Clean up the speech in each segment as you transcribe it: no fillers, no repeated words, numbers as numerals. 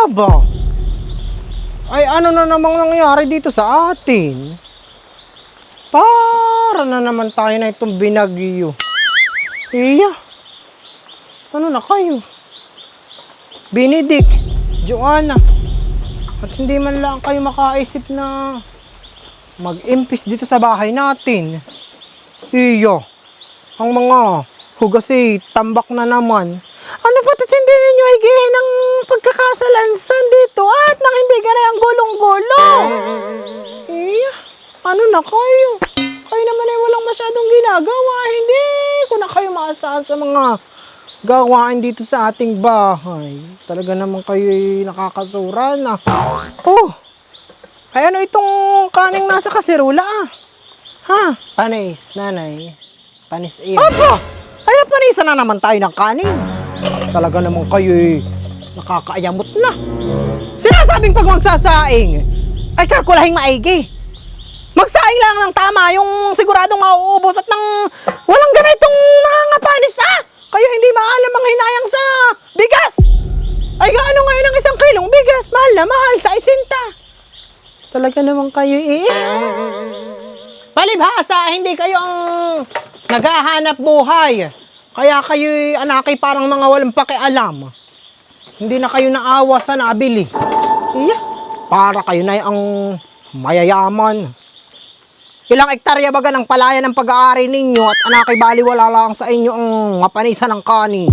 Aba, ay ano na namang nangyari dito sa atin? Para na naman tayo na itong binagyo. Iya, ano na kayo? Benedict, Joanna, at hindi man lang kayo makaisip na mag-impis dito sa bahay natin. Iya, ang mga hugasi tambak na naman. Ano ba't hindi ninyo higihin ng pagkakasalansan dito at nang hindi ganay ang gulong-gulong? Iya, ano na kayo? Kayo naman ay walang masyadong ginagawa. Hindi ko na kayo maasahan sa mga gawain dito sa ating bahay. Talaga naman kayo nakakasura na. Oh, ay ano itong kaning nasa kaserula ah? Ha? Panis, nanay. Panis iyan. Aba! Ay napanisan na naman tayo ng kanin. Talaga naman kayo nakakaayamot na. Sinasabing pag magsasaing, ay kalkulahing maigi. Magsaing lang ng tama yung siguradong mauubos at nang walang ganitong nangangapanis ah! Kayo hindi maalam ang hinayang sa bigas! Ay gaano ngayon ang 1 kilong bigas? Mahal na mahal sa isinta. Talaga naman kayo palibhasa, hindi kayo ang naghahanap buhay. Kaya kayo anakay parang mga walang pakialam. Hindi na kayo naawa sa nabili. Iya, para kayo na ang mayayaman. Ilang ektarya baga ng palaya ng pag-aari ninyo at anakay baliwala lang sa inyo ang mapanisan ng kanin.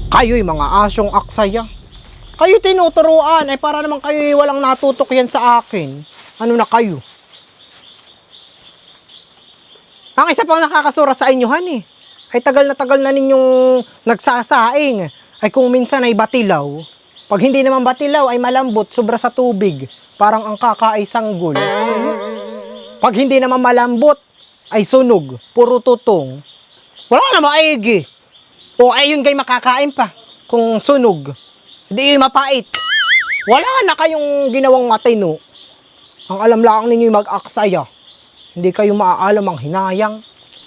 Kayo'y mga asyong aksaya. Kayo tinuturuan ay para naman kayo walang natutok yan sa akin. Ano na kayo? Ang isa pang nakakasura sa inyo, han ay tagal na ninyong nagsasaing. Ay kung minsan ay batilaw. Pag hindi naman batilaw ay malambot, sobra sa tubig. Parang ang kakaay sanggol. Pag hindi naman malambot, ay sunog, puro tutong. Wala na maigi. O ay yun kayo makakain pa. Kung sunog, hindi yun mapait. Wala na kayong ginawang matino. Ang alam lang ninyo mag-aksaya. Hindi kayo maaalam ang hinayang.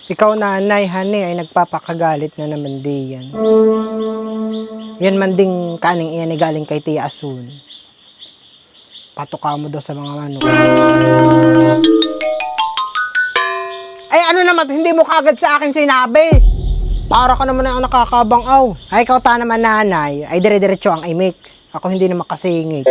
Ikaw nanay, hani, ay nagpapakagalit na naman diyan. Yan man ding kaning iyan ay galing kay Tia Asun. Patuka mo daw sa mga manok. Ay ano naman, hindi mo kagad sa akin sinabi. Para ka naman ang nakakabangaw. Ay ikaw ta naman nanay, ay dire-diretso ang imik. Ako hindi na makasingit.